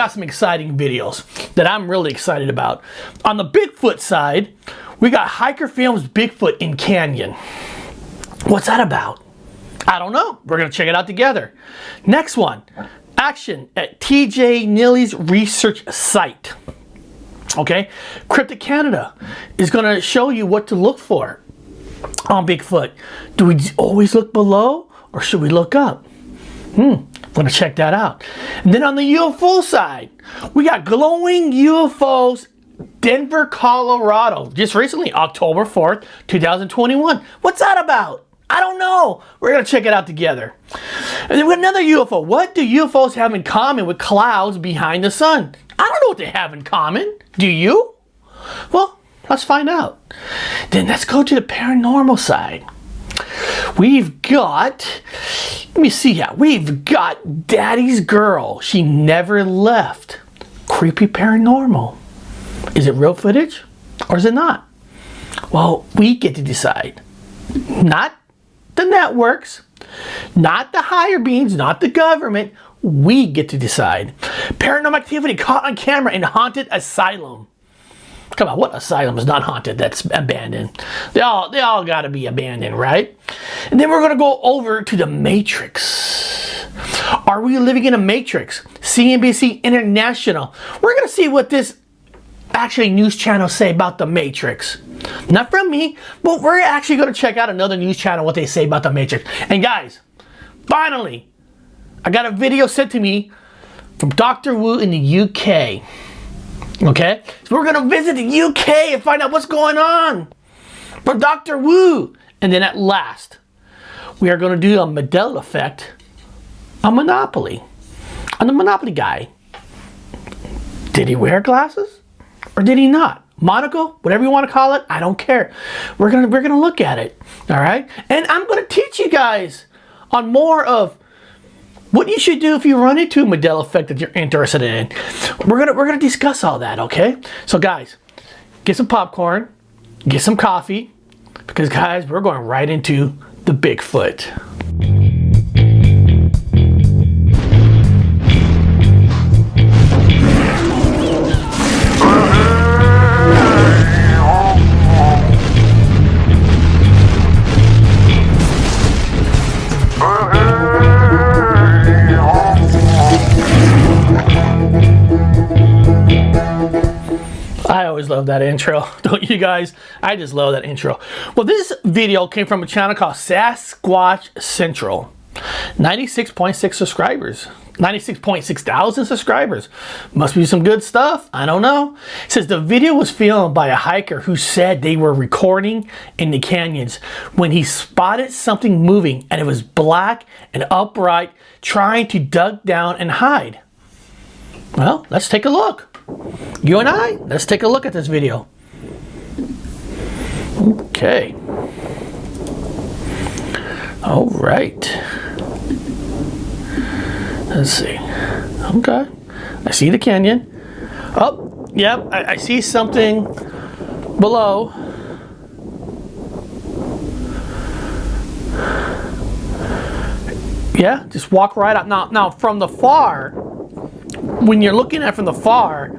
got some exciting videos that I'm really excited about. On the Bigfoot side, we got Hiker Films Bigfoot in Canyon. What's that about? I don't know. We're going to check it out together. Next one, action at TJ Neely's research site. Okay, Cryptic Canada is going to show you what to look for on Bigfoot. Do we always look below or should we look up? I'm going to check that out. And then on the UFO side, we got glowing UFOs, Denver, Colorado. Just recently, October 4th, 2021. What's that about? I don't know. We're going to check it out together. And then we got another UFO. What do UFOs have in common with clouds behind the sun? I don't know what they have in common. Do you? Well, let's find out. Then let's go to the paranormal side. We've got, let me see here. We've got Daddy's Girl. She never left. Creepy paranormal. Is it real footage or is it not? Well, we get to decide. Not the networks, not the higher beings, not the government. We get to decide. Paranormal activity caught on camera in haunted asylum. Come on, what asylum is not haunted that's abandoned? They all gotta be abandoned, right? And then we're gonna go over to the Matrix. Are we living in a Matrix? CNBC International. We're gonna see what this actually news channel say about the Matrix. Not from me, but we're actually gonna check out another news channel, what they say about the Matrix. And guys, finally, I got a video sent to me from Dr. Wu in the UK. Okay, so we're gonna visit the UK and find out what's going on from Dr. Wu. And then at last, we are gonna do a Mandela effect on Monopoly. On the Monopoly guy. Did he wear glasses or did he not? Monocle, whatever you want to call it, I don't care. We're gonna look at it. All right, and I'm gonna teach you guys on more of what you should do if you run into a Mandela effect that you're interested in. We're gonna discuss all that, okay? So guys, get some popcorn, get some coffee, because guys, we're going right into the Bigfoot. I always love that intro, don't you guys? I just love that intro. Well, this video came from a channel called Sasquatch Central. 96.6 subscribers. 96.6 thousand subscribers. Must be some good stuff. I don't know. It says the video was filmed by a hiker who said they were recording in the canyons when he spotted something moving and it was black and upright, trying to duck down and hide. Well, let's take a look. You and I, let's take a look at this video. Okay. All right. Let's see. Okay. I see the canyon. Oh, yep. I see something below. Yeah, just walk right up. Now from the far, when you're looking at it from the far,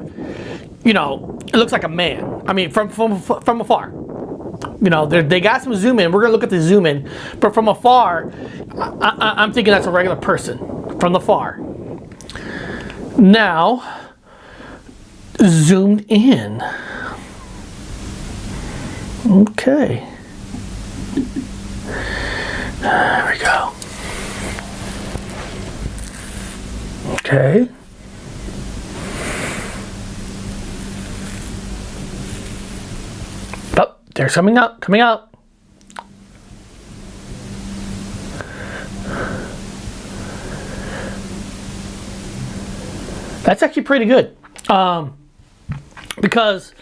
you know, it looks like a man. I mean, from afar. You know, they got some zoom in. We're gonna look at the zoom in, but from afar, I'm thinking that's a regular person from the far. Now, zoomed in. Okay. There we go. Okay. Oh, they're coming up, coming up. That's actually pretty good. Because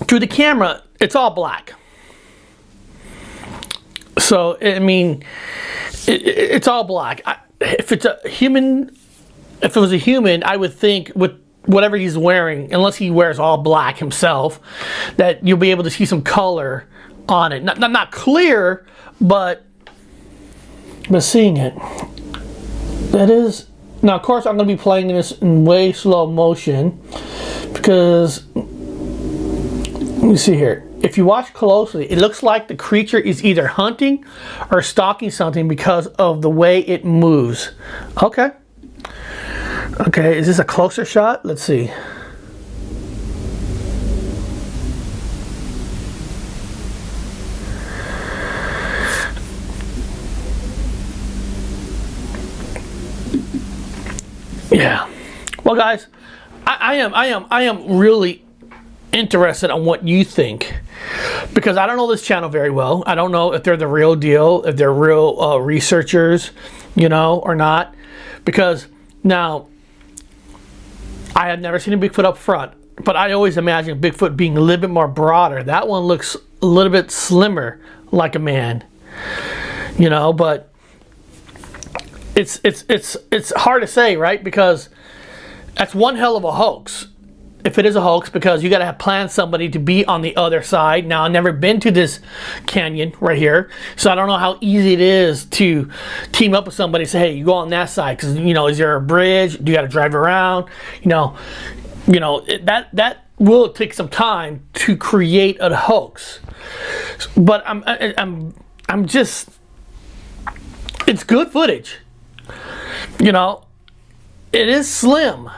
through the camera, it's all black. So, I mean, it's all black. If it's a human, if it was a human, I would think with whatever he's wearing, unless he wears all black himself, that you'll be able to see some color on it. Not clear, but seeing it. That is Now, of course, I'm going to be playing this in way slow motion because, let me see here. If you watch closely, it looks like the creature is either hunting or stalking something because of the way it moves. Okay. Okay, is this a closer shot? Let's see. Yeah. Well, guys, I am really interested on what you think, because I don't know this channel very well. I don't know if they're the real deal, if they're real researchers, you know, or not. Because now, I have never seen a Bigfoot up front, but I always imagine Bigfoot being a little bit more broader. That one looks a little bit slimmer, like a man, you know. But it's hard to say, right? Because that's one hell of a hoax. If it is a hoax, because you got to have planned somebody to be on the other side. Now, I've never been to this canyon right here, so I don't know how easy it is to team up with somebody and say, hey, you go on that side, because, you know, is there a bridge? Do you got to drive around? You know, that will take some time to create a hoax. But I'm just, it's good footage. You know, it is slim.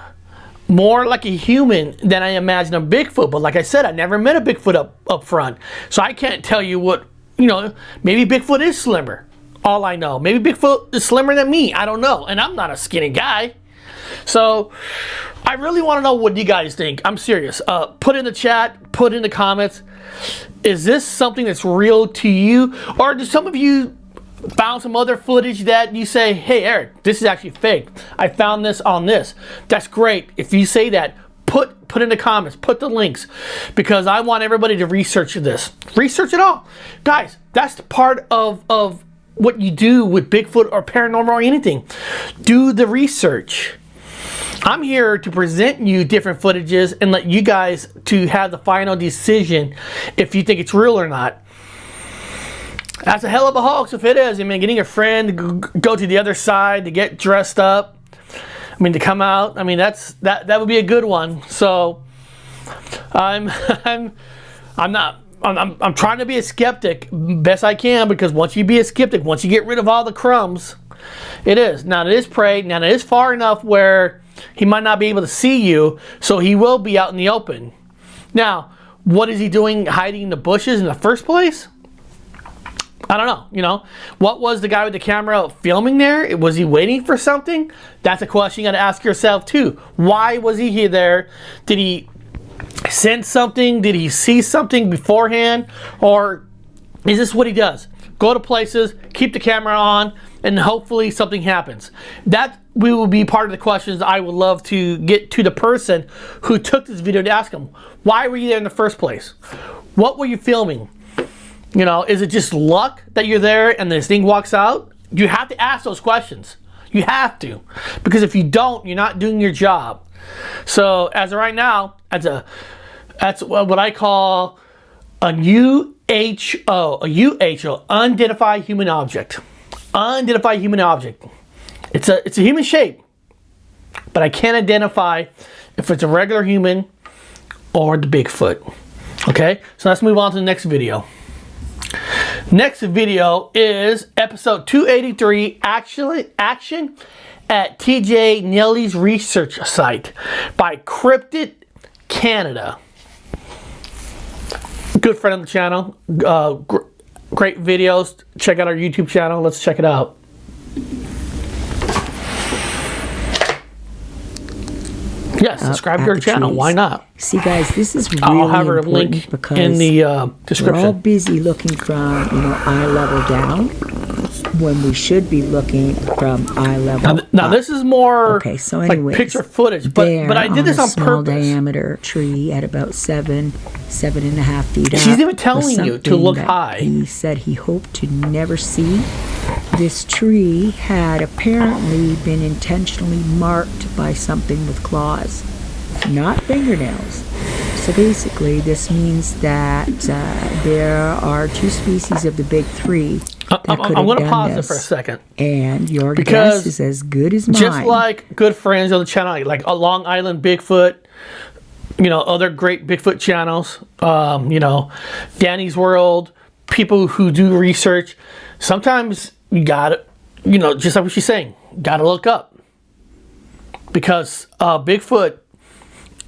More like a human than I imagine a Bigfoot. But like I said, I never met a Bigfoot up front. So I can't tell you what, you know, maybe Bigfoot is slimmer. All I know. Maybe Bigfoot is slimmer than me. I don't know. And I'm not a skinny guy. So I really want to know what you guys think. I'm serious. Put in the chat, put in the comments. Is this something that's real to you? Or do some of you found some other footage that you say, hey, Eric, this is actually fake. I found this on this. That's great. If you say that, put in the comments, put the links, because I want everybody to research this. Research it all. Guys, that's the part of what you do with Bigfoot or paranormal or anything. Do the research. I'm here to present you different footages and let you guys to have the final decision if you think it's real or not. That's a hell of a hoax if it is. I mean, getting a friend to go to the other side, to get dressed up, I mean, to come out. I mean, that would be a good one. So I'm trying to be a skeptic best I can, because once you be a skeptic, once you get rid of all the crumbs, it is. Now it is prey. Now it is far enough where he might not be able to see you, so he will be out in the open. Now, what is he doing hiding in the bushes in the first place? I don't know, you know. What was the guy with the camera filming there? Was he waiting for something? That's a question you got to ask yourself too. Why was he there? Did he sense something? Did he see something beforehand? Or is this what he does? Go to places, keep the camera on, and hopefully something happens. That will be part of the questions I would love to get to the person who took this video, to ask him, why were you there in the first place? What were you filming? You know, is it just luck that you're there and this thing walks out? You have to ask those questions. You have to. Because if you don't, you're not doing your job. So as of right now, that's what I call a UHO, unidentified human object. Unidentified human object. It's a human shape, but I can't identify if it's a regular human or the Bigfoot. Okay, so let's move on to the next video. Next video is episode 283, Action at TJ Neely's Research Site by Cryptid Canada. Good friend of the channel. Great videos. Check out our YouTube channel. Let's check it out. Yes, subscribe to our channel. Why not? See, guys, this is really I'll have her link because in the description. We're all busy looking from, eye level down when we should be looking from eye level now up. this is more okay, so anyways, like picture footage, but I did this on small purpose. Diameter tree at about 7.5 feet up. She's even telling you to look high. He said he hoped to never see. This tree had apparently been intentionally marked by something with claws, not fingernails. So basically, this means that there are two species of the big three I'm going to pause it for a second. And your Because guess is as good as mine. Just like good friends on the channel, like Long Island Bigfoot, other great Bigfoot channels, Danny's World, people who do research, sometimes you got to, just like what she's saying, got to look up. Because Bigfoot,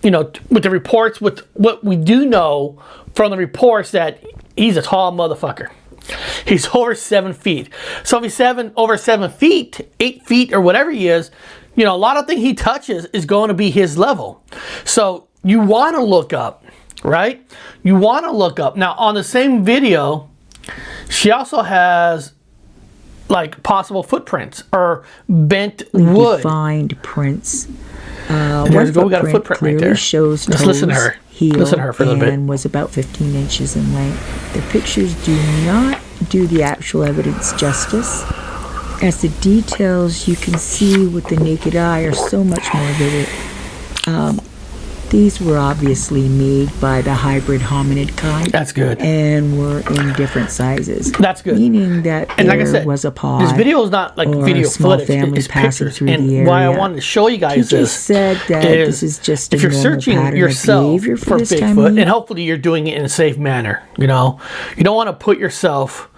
with the reports, with what we do know from the reports, that he's a tall motherfucker. He's over 7 feet. So if he's over 7 feet, 8 feet, or whatever he is, a lot of things he touches is going to be his level. So you want to look up, right? You want to look up. Now, on the same video, she also has like possible footprints or bent wood. Defined prints. There we go. We got a footprint right there. Shows Let's listen to her. Listen to her for a little bit. And was about 15 inches in length. The pictures do not do the actual evidence justice, as the details you can see with the naked eye are so much more vivid. These were obviously made by the hybrid hominid kind. That's good. And were in different sizes. That's good. Meaning that and there like I said, was a pod. This video is not like video footage. It's pictures. Through and the area. why I wanted to show you guys this said that this is just if you're searching yourself for Bigfoot, and hopefully you're doing it in a safe manner. You don't want to put yourself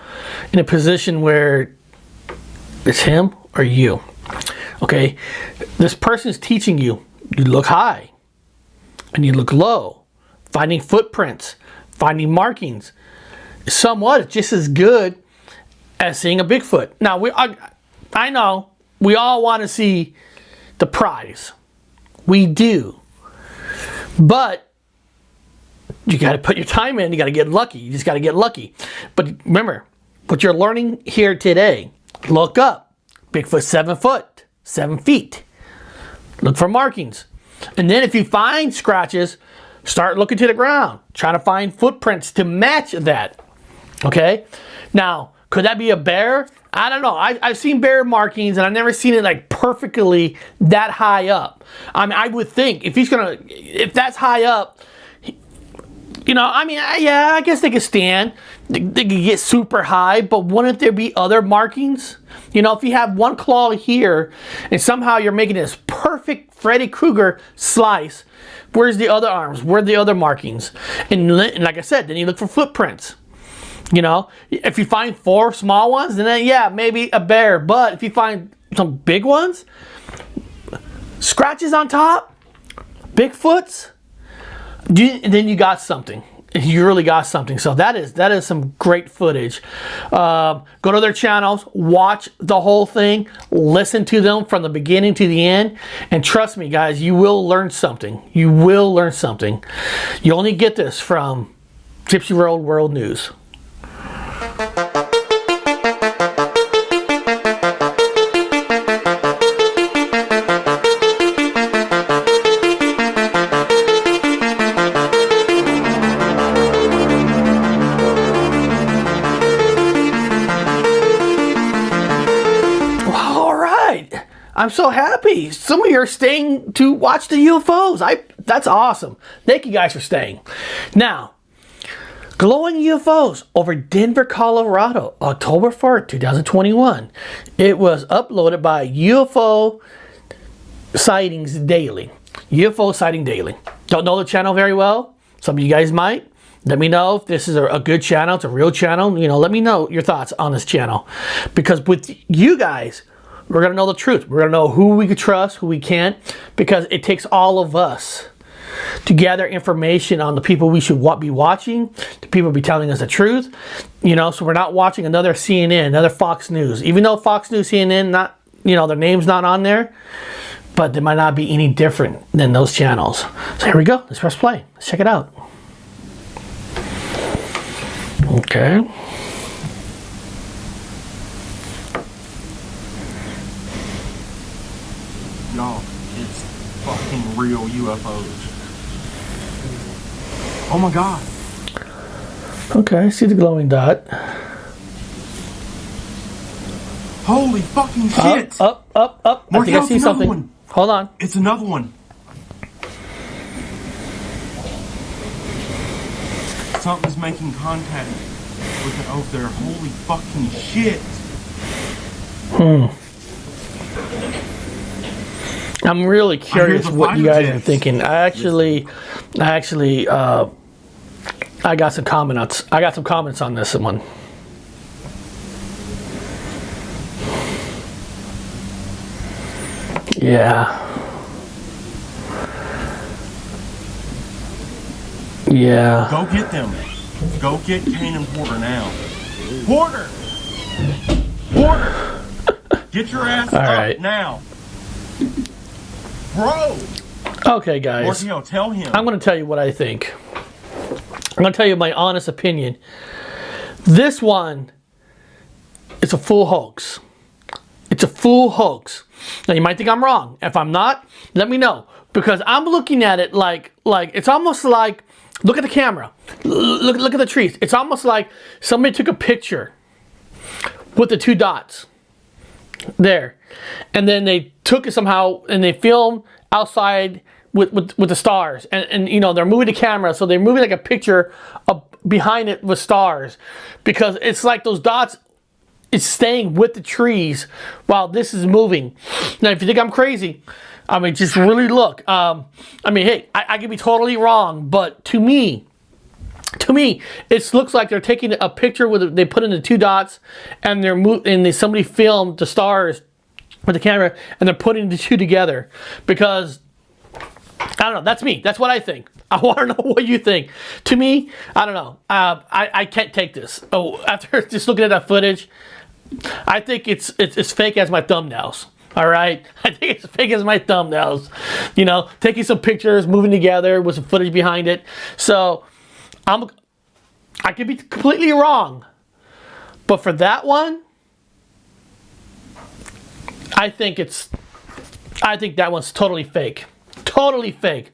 in a position where it's him or you. Okay, this person's teaching you. You look high. And you look low, finding footprints, finding markings, somewhat just as good as seeing a Bigfoot. Now, I know we all want to see the prize. We do. But you got to put your time in. You got to get lucky. You just got to get lucky. But remember, what you're learning here today, look up. Bigfoot 7 feet. Look for markings. And then if you find scratches, start looking to the ground. Try to find footprints to match that. Okay? Now, could that be a bear? I don't know. I've seen bear markings, and I've never seen it like perfectly that high up. I mean, I would think if that's high up, I guess they could stand. They could get super high, but wouldn't there be other markings? If you have one claw here, and somehow you're making this perfect Freddy Krueger slice, where's the other arms? Where are the other markings? And like I said, then you look for footprints. If you find 4 small ones, then yeah, maybe a bear. But if you find some big ones, scratches on top, Bigfoots, then you got something. You really got something. So that is some great footage. Go to their channels, watch the whole thing, listen to them from the beginning to the end, and trust me, guys, you will learn something. You will learn something. You only get this from Gypsy Road World News. I'm so happy. Some of you are staying to watch the UFOs. That's awesome. Thank you guys for staying. Now, glowing UFOs over Denver, Colorado, October 4th, 2021. It was uploaded by UFO Sightings Daily. UFO Sighting Daily. Don't know the channel very well. Some of you guys might. Let me know if this is a good channel. It's a real channel. Let me know your thoughts on this channel. Because with you guys, we're going to know the truth. We're going to know who we can trust, who we can't, because it takes all of us to gather information on the people we should be watching, the people be telling us the truth, so we're not watching another CNN, another Fox News. Even though Fox News, CNN, their name's not on there, but they might not be any different than those channels. So here we go. Let's press play. Let's check it out. Okay. Y'all, it's fucking real UFOs. Oh my god. Okay, I see the glowing dot. Holy fucking shit! Up. I think I see something. One. Hold on. It's another one. Something's making contact. looking over there. Holy fucking shit. I'm really curious the what you fighter guys are jets. thinking. I got some comments. I got some comments on this one. Yeah. Yeah. Go get them. Go get Kane and Porter now. Porter! Porter! Get your ass All up right. now. Bro! Okay, guys. Mortio, tell him. I'm going to tell you what I think. I'm going to tell you my honest opinion. This one is a full hoax. It's a full hoax. Now, you might think I'm wrong. If I'm not, let me know. Because I'm looking at it like it's almost like, look at the camera. Look at the trees. It's almost like somebody took a picture with the two dots there. And then they took it somehow and they filmed outside with the stars. And you know, they're moving the camera, so they're moving like a picture of behind it with stars. Because it's like those dots is staying with the trees while this is moving. Now, if you think I'm crazy, I mean, just really look. I mean, hey, I could be totally wrong, but to me, it looks like they're taking a picture with they put in the two dots, and somebody filmed the stars with the camera, and they're putting the two together. Because I don't know. That's me. That's what I think. I want to know what you think. To me, I don't know. I can't take this. Oh, after just looking at that footage, I think it's fake as my thumbnails. All right, I think it's fake as my thumbnails. You know, taking some pictures, moving together with some footage behind it. So I could be completely wrong, but for that one, I think that one's totally fake. Totally fake.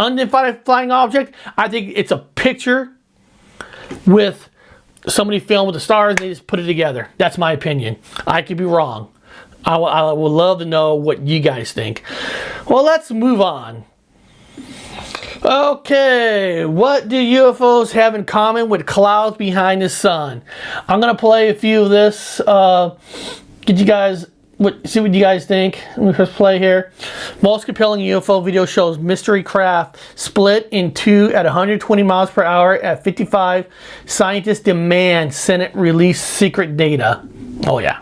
Unidentified flying object, I think it's a picture with somebody filmed with the stars and they just put it together. That's my opinion. I could be wrong. I would love to know what you guys think. Well, let's move on. Okay, what do UFOs have in common with clouds behind the sun? I'm going to play a few of this. See what you guys think. Let me first play here. Most compelling UFO video shows mystery craft split in two at 120 miles per hour at 55. Scientists demand Senate release secret data. Oh, yeah.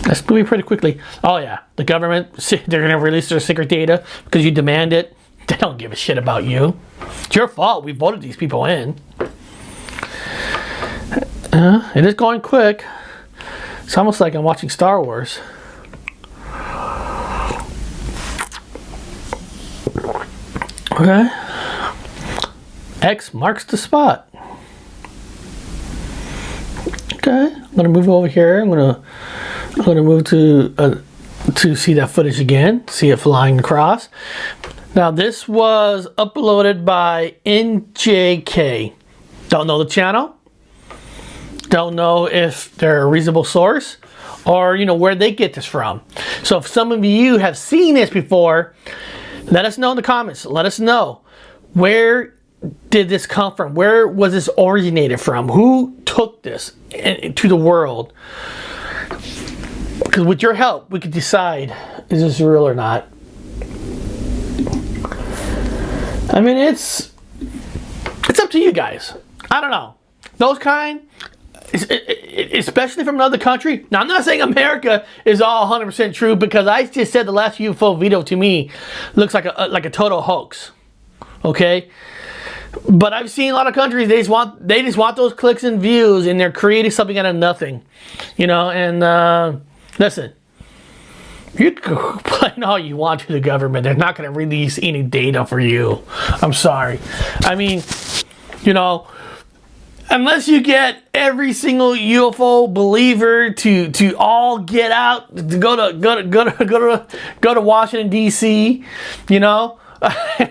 That's moving pretty quickly. Oh, yeah. The government, they're going to release their secret data because you demand it. They don't give a shit about you. It's your fault. We voted these people in. It is going quick. It's almost like I'm watching Star Wars. Okay. X marks the spot. Okay. I'm going to move over here. I'm going to move to see that footage again. See it flying across. Now this was uploaded by NJK. Don't know the channel. Don't know if they're a reasonable source or, you know, where they get this from. So if some of you have seen this before, let us know in the comments. Let us know, where did this come from? Where was this originated from? Who took this to the world? Because with your help, we could decide, is this real or not? I mean, it's up to you guys. I don't know. Those kind, especially from another country. Now, I'm not saying America is all 100% true, because I just said the last UFO video to me looks like a total hoax. Okay? But I've seen a lot of countries, they just want those clicks and views, and they're creating something out of nothing. You know, and listen, you can complain all you want to the government. They're not going to release any data for you. I'm sorry. I mean, you know, unless you get every single UFO believer to all get out, to go to Washington D.C., you know,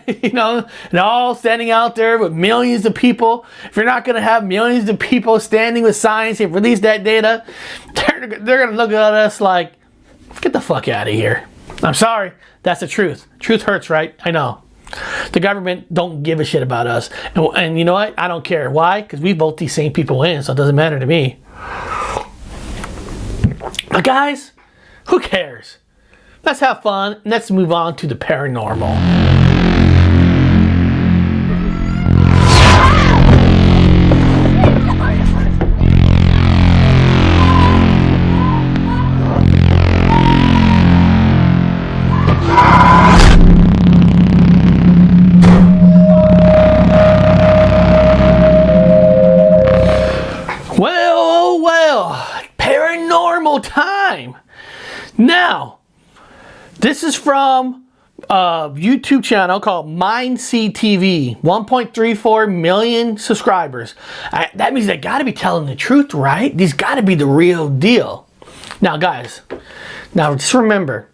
you know, and all standing out there with millions of people. If you're not going to have millions of people standing with signs and release that data, they're going to look at us like, get the fuck out of here. I'm sorry. That's the truth. Truth hurts, right? I know. The government don't give a shit about us. And you know what? I don't care. Why? Because we vote these same people in, so it doesn't matter to me. But guys, who cares? Let's have fun. Let's move on to the paranormal. Paranormal time. Now, this is from a YouTube channel called MindSeeTV. 1.34 million subscribers. That means they got to be telling the truth, right? These got to be the real deal. Now, guys, just remember,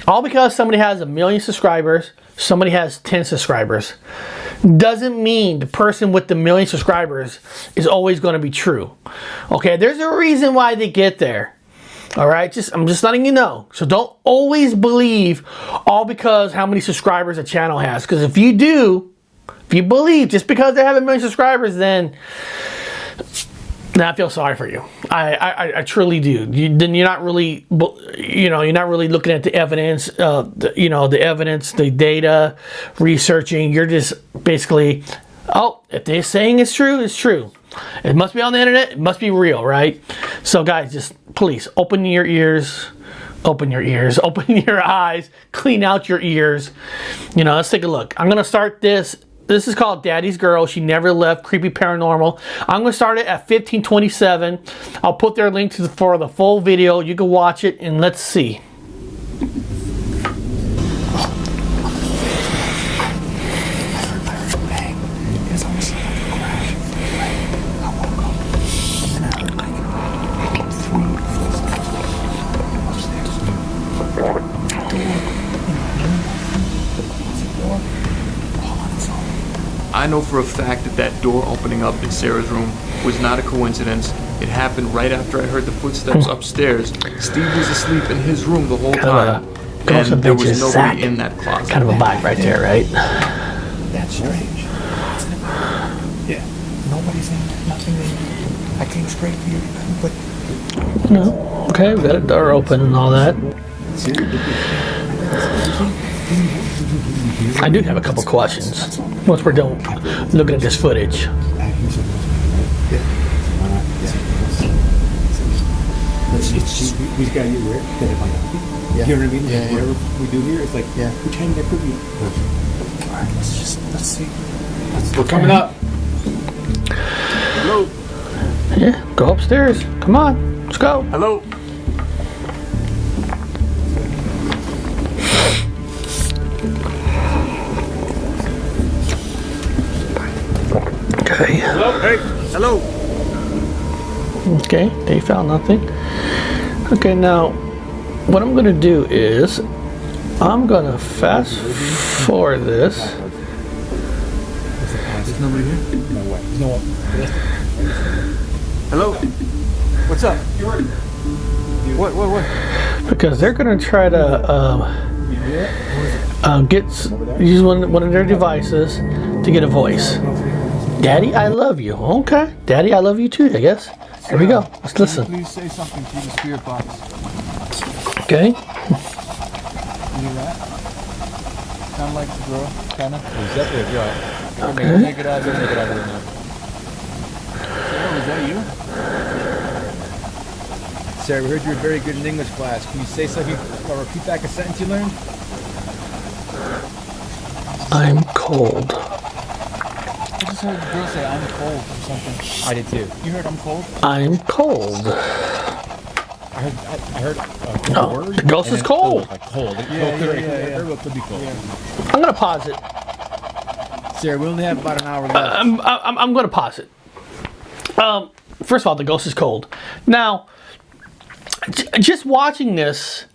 all because somebody has 1 million subscribers, somebody has 10 subscribers, doesn't mean the person with the 1 million subscribers is always going to be true. Okay, there's a reason why they get there. All right, I'm just letting you know. So don't always believe all because how many subscribers a channel has. Because if you believe just because they have 1 million subscribers, then I feel sorry for you. I truly do. Then you're not really, you're not really looking at the evidence, the evidence, the data, researching. You're just basically, oh, if they're saying it's true, it's true. It must be on the internet. It must be real, right? So guys, just please open your ears, open your eyes, clean out your ears. Let's take a look. I'm gonna start this. This is called Daddy's Girl. She Never Left. Creepy Paranormal. I'm going to start it at 1527. I'll put their link for the full video. You can watch it and let's see. I know for a fact that door opening up in Sarah's room was not a coincidence. It happened right after I heard the footsteps upstairs. Steve was asleep in his room the whole time, and there was nobody in that closet. Kind of a vibe right there, right? That's strange. Yeah. Nobody's in there, nothing in there. I came straight for you, but... No. Okay, we got a door open and all that. I do have a couple questions once we're done looking at this footage. We just gotta get aware that it might not be. You know what I mean? Yeah, whatever we do here, it's like, which hand that could be. Alright, let's see. We're coming up. Hello. Yeah, go upstairs. Come on, let's go. Hello. Okay. Hello. Hey. Hello. Okay, they found nothing. Okay, now what I'm gonna do is I'm gonna fast forward this. There's nobody here? No way. No one. Hello. What's up? What? Because they're gonna try to use one of their devices to get a voice. Daddy, I love you. Okay. Daddy, I love you too, I guess. Here we go. Let's listen. Please say something to the spirit box. Okay. You hear that? Sound like the girl, kinda? It's definitely a girl. Okay. Make it out of there, make it out of there now. Sarah, was that you? Sarah, we heard you were very good in English class. Can you say something or repeat back a sentence you learned? I'm cold. I just heard the girl say I'm cold or something. I did too. You heard I'm cold? I'm cold. I heard No, word. the ghost is cold. Like cold. Yeah. Very well could be cold. I'm gonna pause it. Sarah, we only have about an hour left. I'm gonna pause it. First of all, the ghost is cold. Now, just watching this,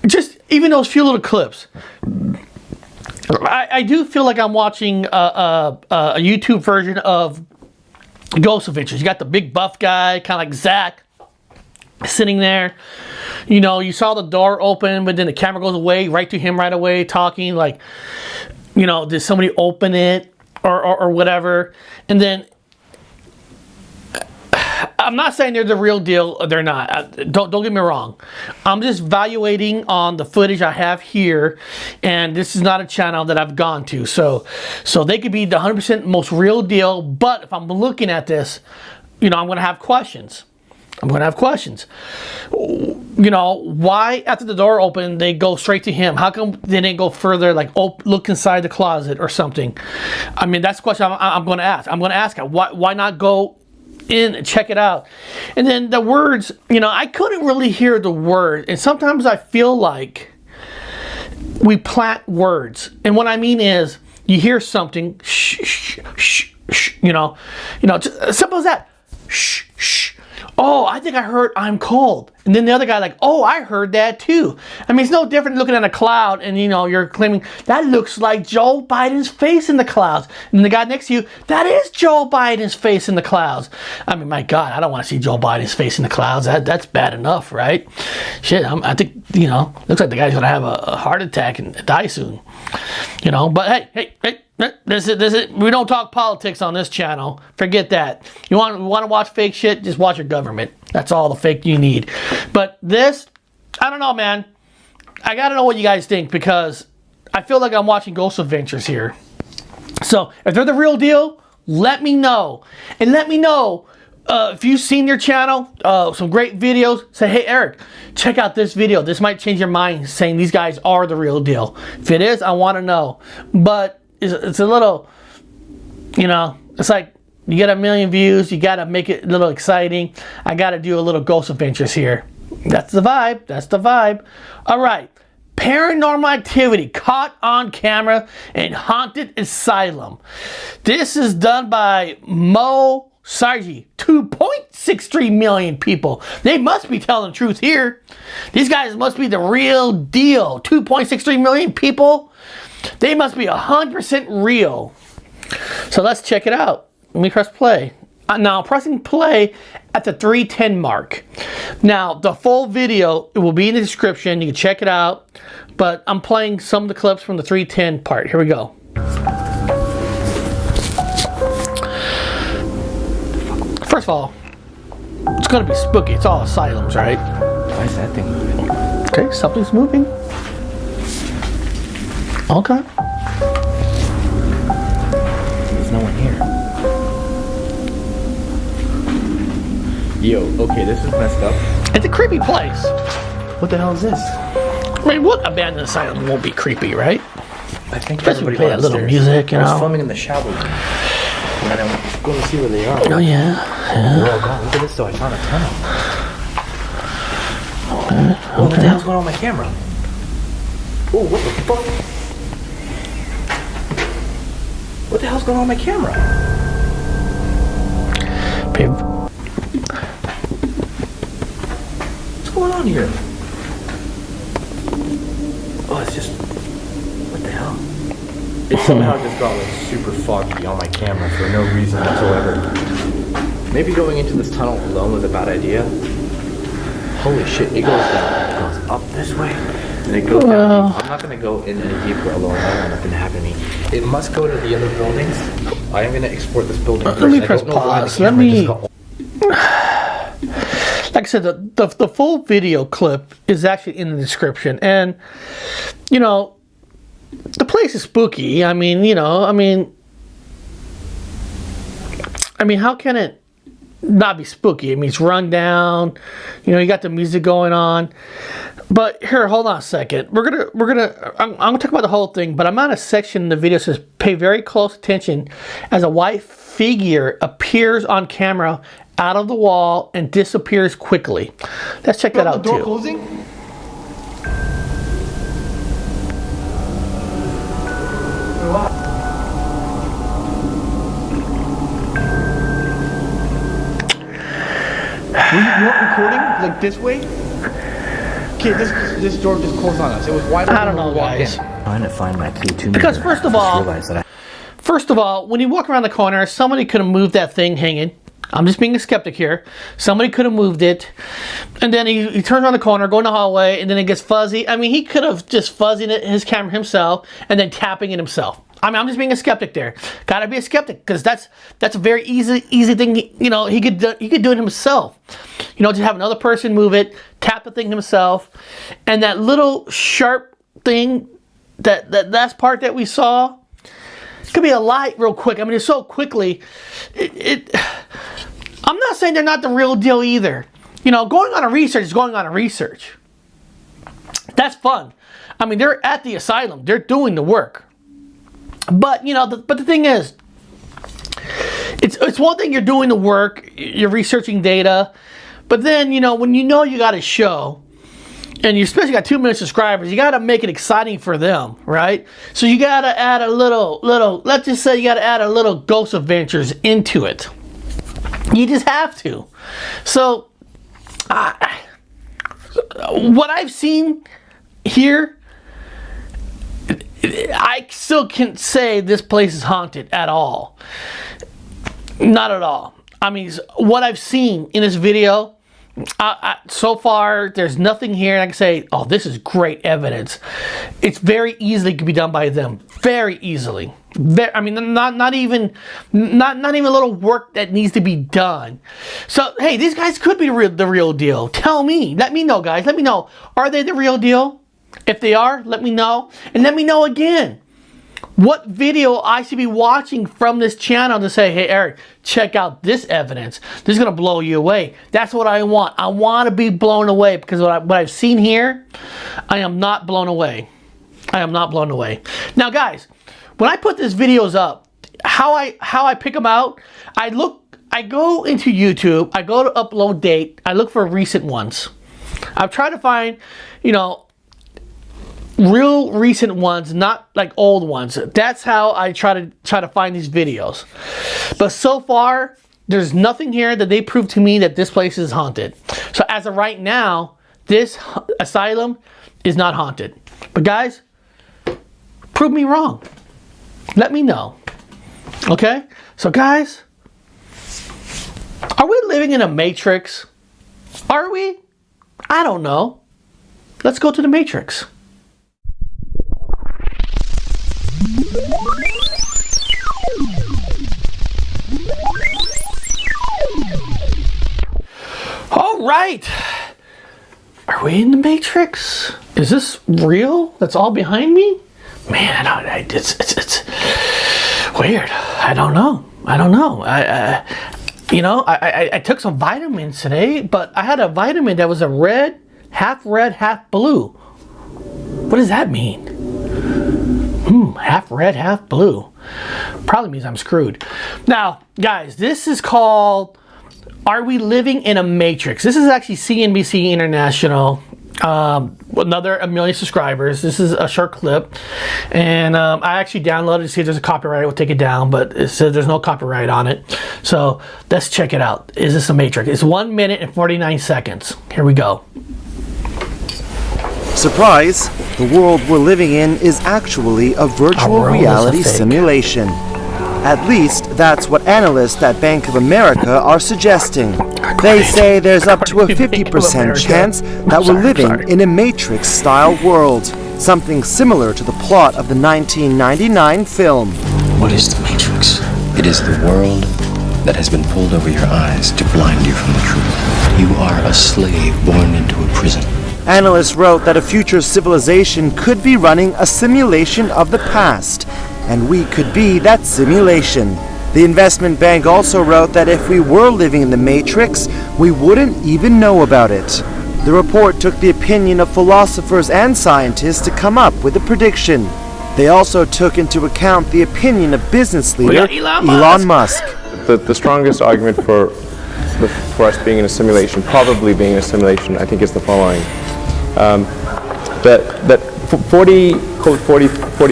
just even those few little clips, I do feel like I'm watching a YouTube version of Ghost Adventures. You got the big buff guy, kind of like Zach, sitting there, you know, you saw the door open, but then the camera goes away, right to him right away, talking like, you know, did somebody open it or whatever? And then, I'm not saying they're the real deal. They're not. Don't get me wrong. I'm just evaluating on the footage I have here, and this is not a channel that I've gone to. So they could be the 100% most real deal. But if I'm looking at this, you know, I'm going to have questions. You know, why after the door opened they go straight to him? How come they didn't go further, like look inside the closet or something? I mean, that's the question I'm going to ask. I'm going to ask her, why not go in and check it out? And then the words, you know, I couldn't really hear the word, and sometimes I feel like we plant words, and what I mean is you hear something, shh, shh, shh, shh, you know, simple as that, shh, shh. Oh, I think I heard I'm cold. And then the other guy like, oh, I heard that too. I mean, it's no different than looking at a cloud and, you know, you're claiming, that looks like Joe Biden's face in the clouds. And the guy next to you, that is Joe Biden's face in the clouds. I mean, my God, I don't want to see Joe Biden's face in the clouds. That's bad enough, right? Shit, I think, you know, looks like the guy's going to have a heart attack and die soon. You know, but hey. This is we don't talk politics on this channel. Forget that. You want to watch fake shit? Just watch your government. That's all the fake you need. But this, I don't know, man. I gotta know what you guys think, because I feel like I'm watching Ghost Adventures here. So if they're the real deal, let me know. And let me know if you've seen their channel, some great videos. Say, hey Eric, check out this video. This might change your mind, saying these guys are the real deal. If it is, I want to know. But it's a little, you know, it's like you get 1 million views, you gotta make it a little exciting. I gotta do a little Ghost Adventures here. That's the vibe. All right, Paranormal Activity caught on camera in haunted asylum. This is done by Mo Sargi. 2.63 million people. They must be telling the truth here. These guys must be the real deal. 2.63 million people. They must be 100% real. So let's check it out. Let me press play. Now I'm pressing play at the 3:10 mark. Now the full video, it will be in the description. You can check it out. But I'm playing some of the clips from the 3:10 part. Here we go. First of all, it's gonna be spooky. It's all asylums, right? Why is that thing moving? Okay, something's moving. Okay. There's no one here. Yo, okay, this is messed up. It's a creepy place. What the hell is this? I mean, what abandoned asylum won't be creepy, right? I think Especially everybody play a went little upstairs. music, you I was know. filming in the shower room. And I'm going to see where they are. Oh yeah. Oh god, look at this though. I found a tunnel. Oh, what the hell's going on with my camera? Oh, what the fuck? What the hell's going on with my camera? Babe. What's going on here? Oh, it's just... What the hell? It somehow just got like super foggy on my camera for no reason whatsoever. Maybe going into this tunnel alone was a bad idea. Holy shit, it goes down. It goes up this way. And it goes down. I'm not going to go in any deeper alone. I don't want nothing to happen to me. It must go to the other buildings. I am going to export this building first. Let me press pause. Let me... Like I said, the full video clip is actually in the description. And, you know, the place is spooky. I mean, you know, I mean, how can it not be spooky? I mean, it's run down. You know, you got the music going on. But here, hold on a second. I'm gonna talk about the whole thing, but I'm on a section in the video that says pay very close attention as a white figure appears on camera out of the wall and disappears quickly. Let's check that out too. The door closing? You weren't recording like this way? Okay, this door just closed on us. It was wide open. I don't know, guys. Trying to find my key to Because first of all, when you walk around the corner, somebody could have moved that thing hanging, I'm just being a skeptic here. Somebody could have moved it, and then he turns on the corner, going the hallway, and then it gets fuzzy. I mean, he could have just fuzzied it, his camera himself, and then tapping it himself. I mean, I'm just being a skeptic there. Gotta be a skeptic, because that's a very easy thing. You know, he could do it himself. You know, just have another person move it, tap the thing himself, and that little sharp thing, that last part that we saw, it could be a light real quick. I mean, it's so quickly. I'm not saying they're not the real deal either. You know, going on a research is going on a research. That's fun. I mean, they're at the asylum. They're doing the work. But, you know, but the thing is, it's one thing you're doing the work, you're researching data, but then, you know, when you got a show, and you especially got 2 million subscribers, you got to make it exciting for them, right? So you got to add a little, let's just say you got to add a little Ghost Adventures into it. You just have to. So, what I've seen here, I still can't say this place is haunted at all. Not at all. I mean, what I've seen in this video, so far, there's nothing here and I can say, oh, this is great evidence. It's very easily can be done by them. Very easily. I mean, not even a little work that needs to be done. So, hey, these guys could be the real deal. Tell me. Let me know, guys. Let me know. Are they the real deal? If they are, let me know. And let me know again what video I should be watching from this channel to say, hey, Eric, check out this evidence. This is going to blow you away. That's what I want. I want to be blown away, because what I've seen here, I am not blown away. I am not blown away. Now, guys, when I put these videos up, how I pick them out, I go into YouTube, I go to upload date, I look for recent ones. I've tried to find, you know, real recent ones, not like old ones. That's how I try to find these videos. But so far, there's nothing here that they prove to me that this place is haunted. So as of right now, this asylum is not haunted. But guys, prove me wrong. Let me know. Okay? So guys, are we living in a matrix? Are we? I don't know. Let's go to the matrix. All right. Are we in the Matrix? Is this real? That's all behind me? Man, it's weird. I don't know. I took some vitamins today, but I had a vitamin that was a red, half blue. What does that mean? Half red, half blue. Probably means I'm screwed. Now, guys, this is called Are We Living in a Matrix? This is actually CNBC International. Another 1 million subscribers. This is a short clip. And I actually downloaded it to see if there's a copyright. I will take it down, but it says there's no copyright on it. So let's check it out. Is this a Matrix? It's 1 minute and 49 seconds. Here we go. Surprise! The world we're living in is actually a virtual reality simulation. At least, that's what analysts at Bank of America are suggesting. They say there's up to a 50% chance that we're living in a Matrix-style world, something similar to the plot of the 1999 film. What is the Matrix? It is the world that has been pulled over your eyes to blind you from the truth. You are a slave born into a prison. Analysts wrote that a future civilization could be running a simulation of the past, and we could be that simulation. The investment bank also wrote that if we were living in the Matrix, we wouldn't even know about it. The report took the opinion of philosophers and scientists to come up with a prediction. They also took into account the opinion of business leader Elon Musk. The strongest argument for us being in a simulation, probably being in a simulation, I think is the following. That 40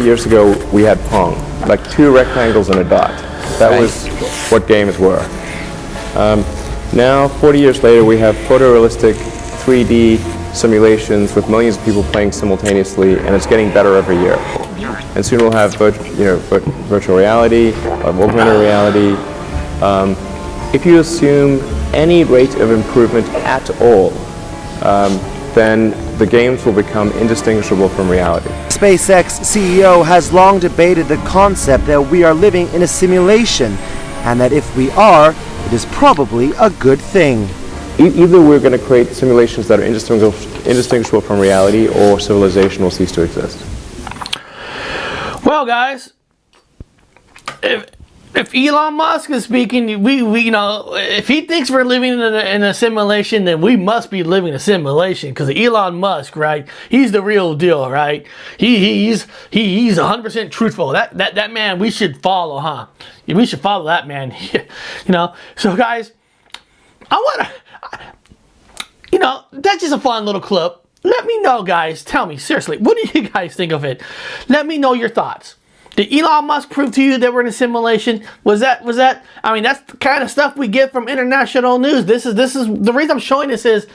years ago we had Pong, like 2 rectangles and a dot. That was what games were. Now, 40 years later, we have photorealistic 3D simulations with millions of people playing simultaneously, and it's getting better every year. And soon we'll have virtual reality, augmented reality. If you assume any rate of improvement at all, then the games will become indistinguishable from reality. SpaceX CEO has long debated the concept that we are living in a simulation, and that if we are, it is probably a good thing. Either we're going to create simulations that are indistinguishable from reality, or civilization will cease to exist. Well, guys, if Elon Musk is speaking, we you know, if he thinks we're living in a simulation, then we must be living a simulation. Because Elon Musk, right? He's the real deal, right? He's 100% truthful. That man we should follow, huh? We should follow that man. You know. So, guys, I wanna, you know, that's just a fun little clip. Let me know, guys. Tell me seriously, what do you guys think of it? Let me know your thoughts. Did Elon Musk prove to you that we're in a simulation? Was that? I mean, that's the kind of stuff we get from international news. This is the reason I'm showing this is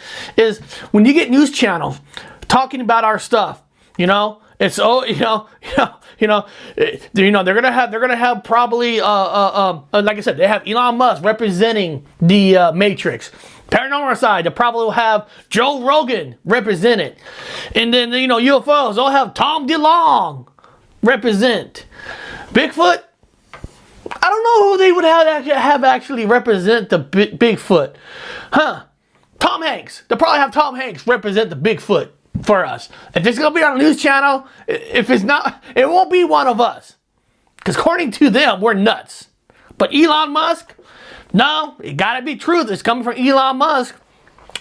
when you get news channels talking about our stuff. You know, it's they're gonna have probably like I said, they have Elon Musk representing the Matrix. Paranormal side, they probably will have Joe Rogan represent it, and then UFOs, they'll have Tom DeLonge represent. Bigfoot, I don't know who they would have actually represent the Bigfoot. Huh? Tom Hanks. They'll probably have Tom Hanks represent the Bigfoot for us. If it's going to be on a news channel, if it's not, it won't be one of us. Because according to them, we're nuts. But Elon Musk, no, it got to be truth. It's coming from Elon Musk.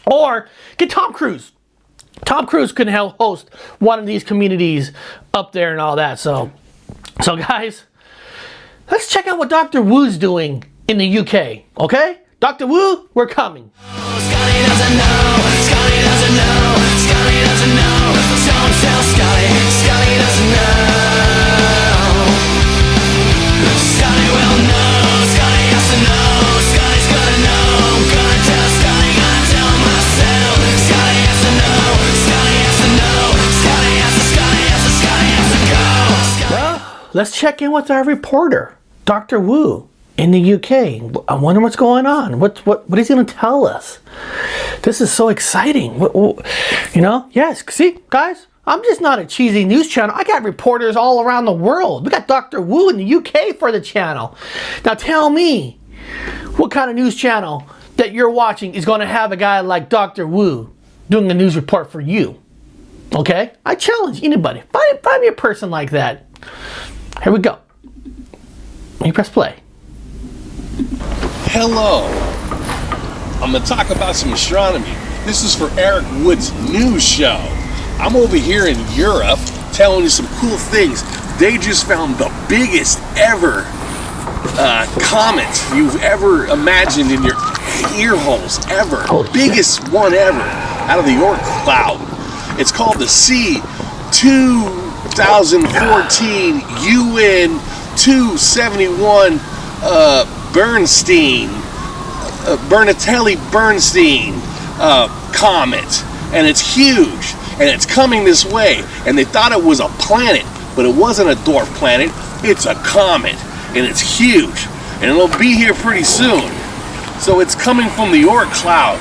Or get Tom Cruise. Tom Cruise couldn't help host one of these communities up there and all that. So guys, let's check out what Dr. Wu's doing in the UK, okay? Dr. Wu, we're coming. Scotty doesn't know, Scotty doesn't know, Scotty doesn't know. Don't tell Scotty, Scotty doesn't know. Scotty will know, Scotty has to know, Scotty's gonna know. I'm gonna tell Scotty, gonna tell myself. Scotty has to know, Scotty has to know, Scotty has to, Scotty has to, Scotty has to go. Well, let's check in with our reporter, Dr. Wu, in the UK. I wonder what's going on. What is he going to tell us? This is so exciting. Yes, see, guys, I'm just not a cheesy news channel. I got reporters all around the world. We got Dr. Wu in the UK for the channel. Now tell me, what kind of news channel that you're watching is going to have a guy like Dr. Wu doing the news report for you? Okay? I challenge anybody. Find me a person like that. Here we go. Let me press play. Hello. I'm going to talk about some astronomy. This is for Eric Wood's news show. I'm over here in Europe telling you some cool things. They just found the biggest ever comet you've ever imagined in your ear holes ever. Biggest one ever out of the Oort cloud. It's called the C-2014 UN 271 Bernatelli-Bernstein comet, and it's huge, and it's coming this way, and they thought it was a planet, but it wasn't a dwarf planet. It's a comet, and it's huge, and it'll be here pretty soon. So it's coming from the Oort cloud.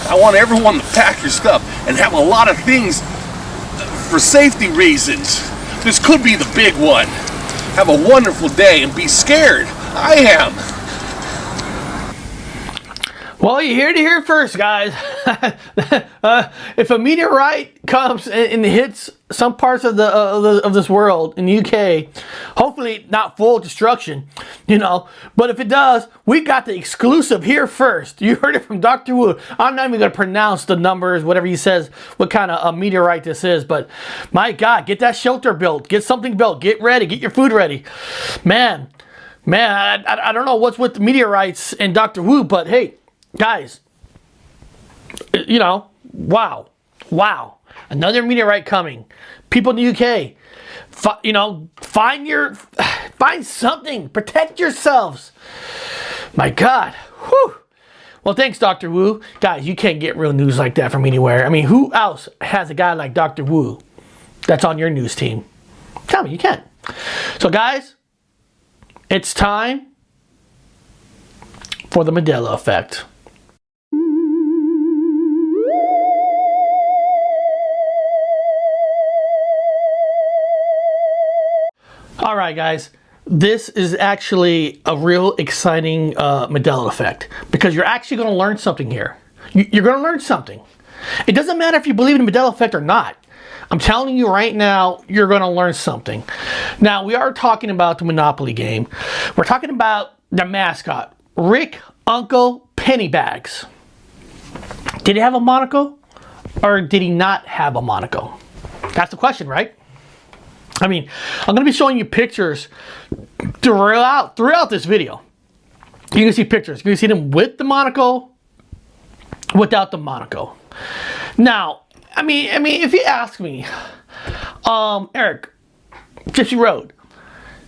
I want everyone to pack your stuff and have a lot of things for safety reasons. This could be the big one. Have a wonderful day and be scared. I am. Well, you heard it here first, guys. If a meteorite comes and hits some parts of this world in the UK, hopefully not full destruction, but if it does, we got the exclusive here first. You heard it from Dr. Wu. I'm not even going to pronounce the numbers, whatever he says, what kind of a meteorite this is, but my God, get that shelter built, get something built, get ready, get your food ready. Man, I don't know what's with the meteorites and Dr. Wu, but hey, guys, wow, another meteorite coming. People in the UK, find something, protect yourselves. My God, whew. Well, thanks, Dr. Wu. Guys, you can't get real news like that from anywhere. I mean, who else has a guy like Dr. Wu that's on your news team? Tell me, you can't. So, guys, it's time for the Mandela effect. All right, guys. This is actually a real exciting Mandela effect because you're actually going to learn something here. You're going to learn something. It doesn't matter if you believe in the Mandela effect or not. I'm telling you right now, you're going to learn something. Now, we are talking about the Monopoly game. We're talking about the mascot, Rick Uncle Pennybags. Did he have a monocle or did he not have a monocle? That's the question, right? I mean, I'm going to be showing you pictures throughout this video. You can see pictures. You can see them with the monocle, without the monocle. Now, I mean, if you ask me, Eric, Gypsy Road,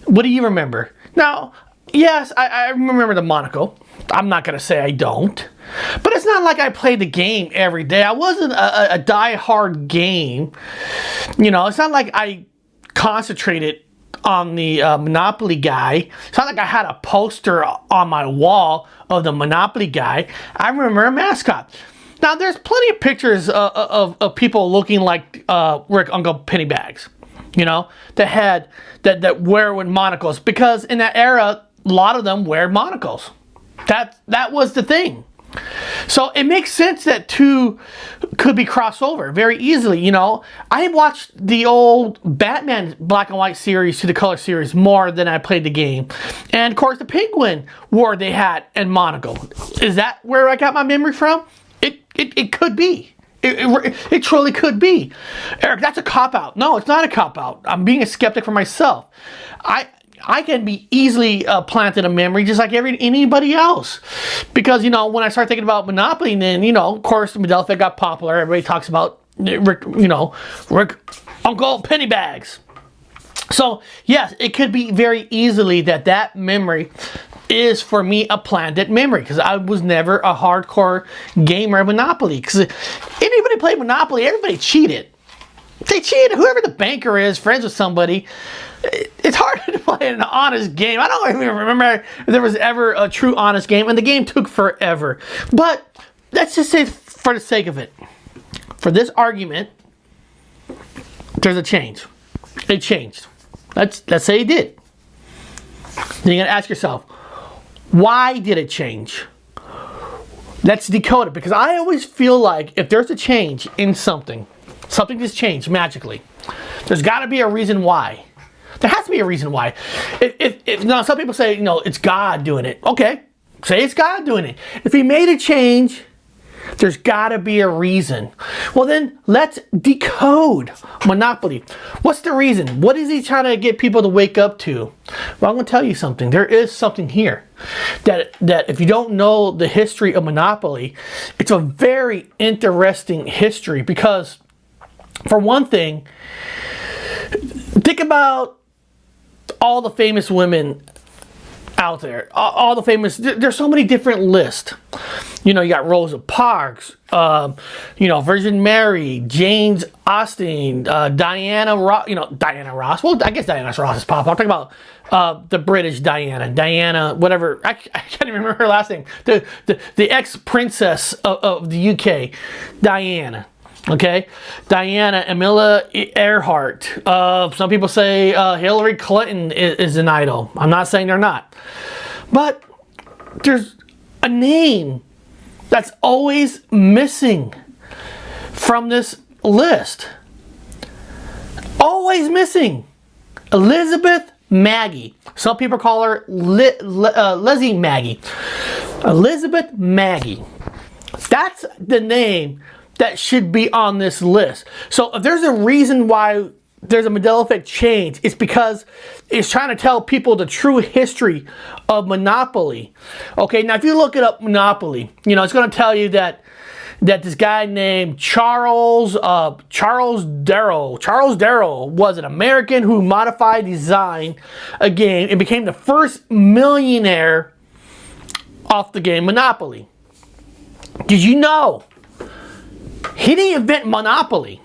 what do you remember? Now, yes, I remember the monocle. I'm not going to say I don't. But it's not like I played the game every day. I wasn't a die-hard game. You know, it's not like I concentrated on the Monopoly guy. It's not like I had a poster on my wall of the Monopoly guy. I remember a mascot. Now, there's plenty of pictures of people looking like Rick Uncle Pennybags, you know, that wear with monocles, because in that era, a lot of them wear monocles. That was the thing. So it makes sense that two could be crossed over very easily. You know, I watched the old Batman black and white series to the color series more than I played the game. And of course the Penguin wore the hat and monocle. Is that where I got my memory from? It could be. It truly could be. Eric, that's a cop-out. No, it's not a cop-out. I'm being a skeptic for myself. I can be easily planted a memory just like anybody else. Because, you know, when I start thinking about Monopoly, then, you know, of course, the Mandela effect got popular. Everybody talks about Rick Uncle Pennybags. So, yes, it could be very easily that memory is, for me, a planted memory. Because I was never a hardcore gamer of Monopoly. Because anybody played Monopoly, everybody cheated. They cheated. Whoever the banker is, friends with somebody. It's hard to play an honest game. I don't even remember if there was ever a true honest game, and the game took forever. But let's just say, for the sake of it, for this argument, there's a change. It changed. Let's say it did. Then you're gonna ask yourself, why did it change? Let's decode it, because I always feel like if there's a change in something just changed magically. There's got to be a reason why. There has to be a reason why. If now some people say, you know, it's God doing it. Okay, say it's God doing it. If he made a change, there's got to be a reason. Well, then let's decode Monopoly. What's the reason? What is he trying to get people to wake up to? Well, I'm going to tell you something. There is something here that if you don't know the history of Monopoly, it's a very interesting history, because for one thing, think about all the famous women out there. All the famous, there's so many different lists. You know, you got Rosa Parks, you know, Virgin Mary, Jane Austen, Diana Ross, Diana Ross. Well, I guess Diana Ross is pop. I'm talking about the British Diana, whatever. I can't even remember her last name. The ex-princess of the UK, Diana. Okay, Diana, Amelia Earhart. Some people say Hillary Clinton is an idol. I'm not saying they're not. But there's a name that's always missing from this list. Always missing. Elizabeth Maggie. Some people call her Lizzie Maggie. Elizabeth Maggie. That's the name that should be on this list. So if there's a reason why there's a Mandela effect change, it's because it's trying to tell people the true history of Monopoly. Okay, now if you look it up, Monopoly, you know, it's going to tell you that this guy named Charles Darrow was an American who modified, designed a game and became the first millionaire off the game Monopoly. Did you know he didn't invent Monopoly?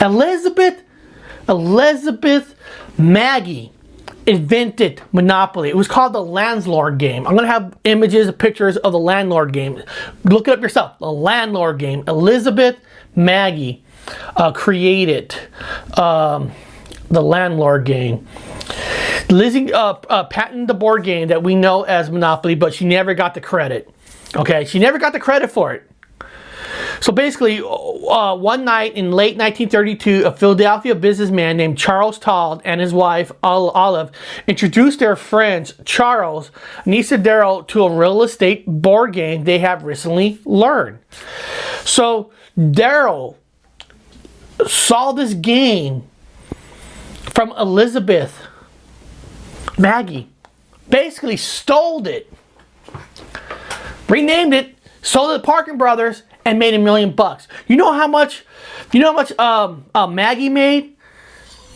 Elizabeth Maggie invented Monopoly. It was called the landlord game. I'm going to have images, pictures of the landlord game. Look it up yourself. The landlord game. Elizabeth Maggie created the landlord game. Lizzie patented the board game that we know as Monopoly, but she never got the credit. Okay, she never got the credit for it. So basically, one night in late 1932, a Philadelphia businessman named Charles Todd and his wife, Olive, introduced their friends, Charles, Nisa Darrow, to a real estate board game they have recently learned. So Darrow saw this game from Elizabeth Maggie, basically stole it, renamed it, sold it to Parker Brothers, and made $1 million. You know how much? You know how much Maggie made?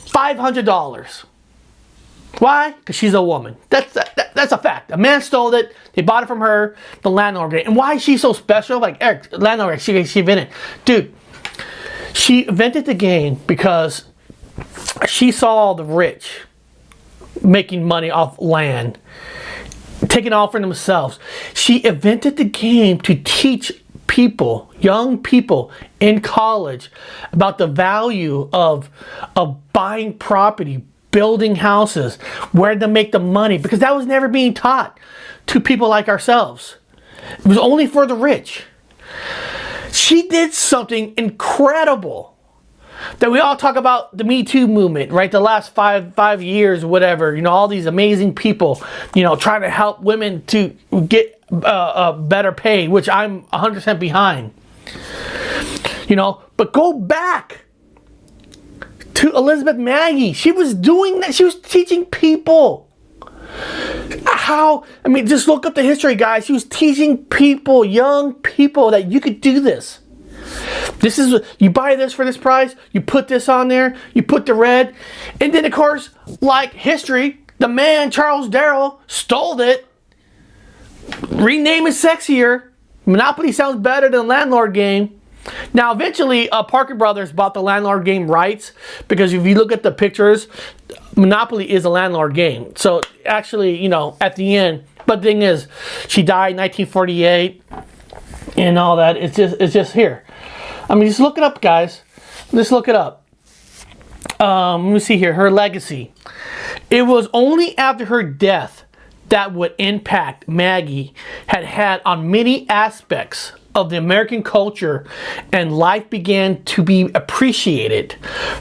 $500. Why? Because she's a woman. That's a fact. A man stole it. They bought it from her. The landlord. And why is she so special? Like Eric, landlord. She invented. Dude, she invented the game because she saw the rich making money off land, taking all for themselves. She invented the game to teach people, young people in college, about the value of buying property, building houses, where to make the money, because that was never being taught to people like ourselves. It was only for the rich. She did something incredible that we all talk about, the Me Too movement, right? The last five years, whatever, you know, all these amazing people, you know, trying to help women to get better paid, which I'm 100% behind, you know. But go back to Elizabeth Maggie. She was doing that. She was teaching people how, I mean, just look up the history, guys. She was teaching people, young people, that you could do this. This is, you buy this for this price, you put this on there, you put the red, and then of course, like history, the man, Charles Darrow, stole it, renamed it sexier. Monopoly sounds better than landlord game. Now eventually, Parker Brothers bought the landlord game rights, because if you look at the pictures, Monopoly is a landlord game. So actually, you know, at the end, but the thing is, she died in 1948 and all that. It's just here. I mean, just look it up, guys. Just look it up. Let me see here. Her legacy. It was only after her death that what impact Maggie had on many aspects of the American culture and life began to be appreciated.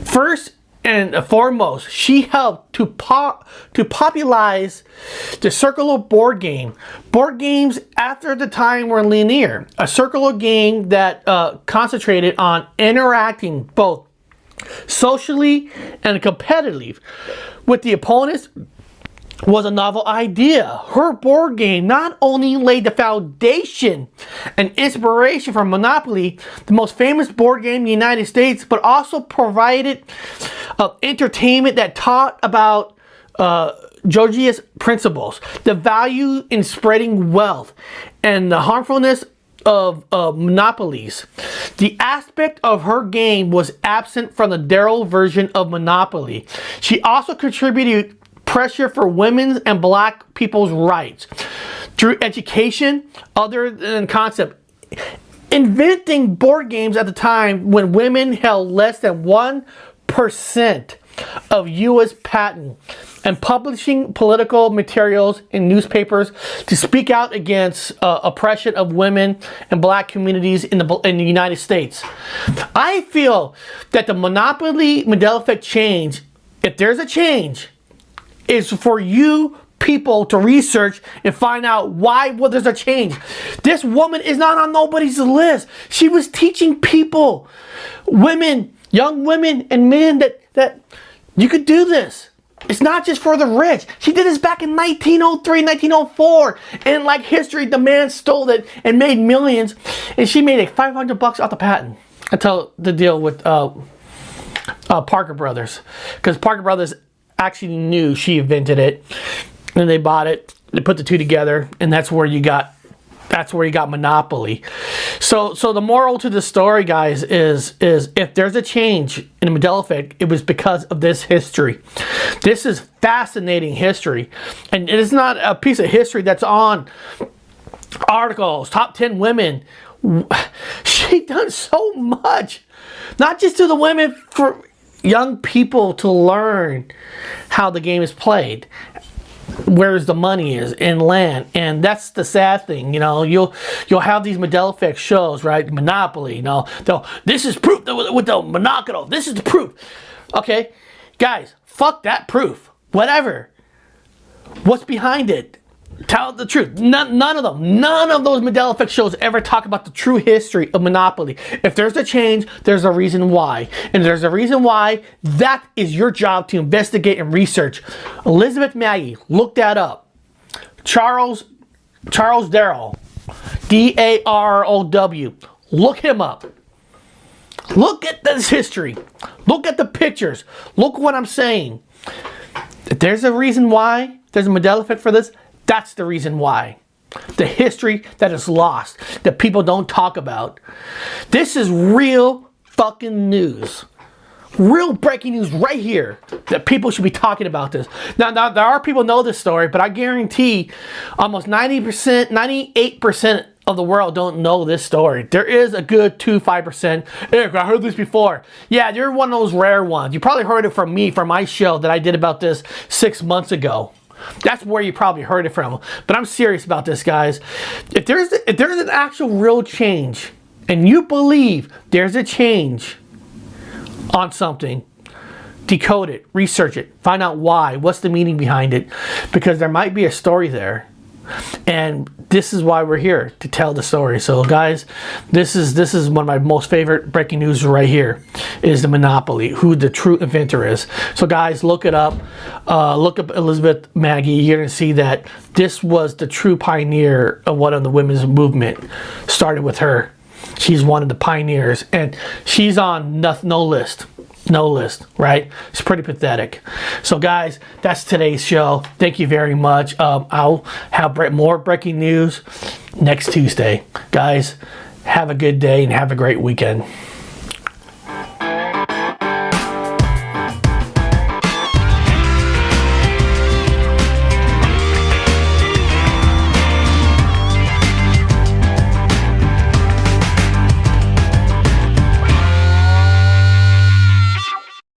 First and foremost, she helped to popularize the circular board game. Board games after the time were linear. A circular game that concentrated on interacting both socially and competitively with the opponents was a novel idea. Her board game not only laid the foundation and inspiration for Monopoly, the most famous board game in the United States, but also provided entertainment that taught about Georgia's principles, the value in spreading wealth, and the harmfulness of monopolies. The aspect of her game was absent from the Darrow version of Monopoly. She also contributed pressure for women's and black people's rights through education other than concept. Inventing board games at the time when women held less than 1% of U.S. patent, and publishing political materials in newspapers to speak out against oppression of women and black communities in the United States. I feel that the Monopoly Mandela effect change, if there's a change, is for you people to research and find out why there's a change. This woman is not on nobody's list. She was teaching people, women, young women and men, that you could do this. It's not just for the rich. She did this back in 1903, 1904. And like history, the man stole it and made millions. And she made like $500 off the patent until the deal with Parker Brothers. Because Parker Brothers actually knew she invented it, and they bought it, they put the two together, and that's where you got That's where you got monopoly. So the moral to the story, guys, is if there's a change in the Mandela effect, it was because of this history. This is fascinating history, and it is not a piece of history that's on articles. Top 10 women. She done so much, not just to the women, for young people to learn how the game is played, where's the money is in land. And that's the sad thing, you know. You'll have these Mandela effect shows, right? Monopoly, you know, this is proof with the monocle, this is the proof. Okay, guys, fuck that proof, whatever. What's behind it? Tell the truth. None of those Mandela effect shows ever talk about the true history of monopoly. If there's a change, there's a reason why. And there's a reason why. That is your job to investigate and research. Elizabeth Maggie, look that up. Charles Darrow, Darrow, look him up. Look at this history. Look at the pictures. Look what I'm saying. If there's a reason why there's a Mandela effect for this, that's the reason why. The history that is lost, that people don't talk about. This is real fucking news. Real breaking news right here, that people should be talking about this. Now there are people who know this story, but I guarantee almost 90%, 98% of the world don't know this story. There is a good 2-5%. Eric, I heard this before. Yeah, you're one of those rare ones. You probably heard it from me, from my show that I did about this 6 months ago. That's where you probably heard it from. But I'm serious about this, guys. If there's an actual real change, and you believe there's a change on something, decode it, research it, find out why, what's the meaning behind it, because there might be a story there. And this is why we're here, to tell the story. So guys, this is one of my most favorite breaking news right here, is the monopoly, who the true inventor is. So guys, look it up. Look up Elizabeth Maggie. You're gonna see that this was the true pioneer of one of the women's movement. Started with her. She's one of the pioneers, and she's on no list. No list, right? It's pretty pathetic. So guys, that's today's show. Thank you very much. I'll have more breaking news next Tuesday. Guys, have a good day and have a great weekend.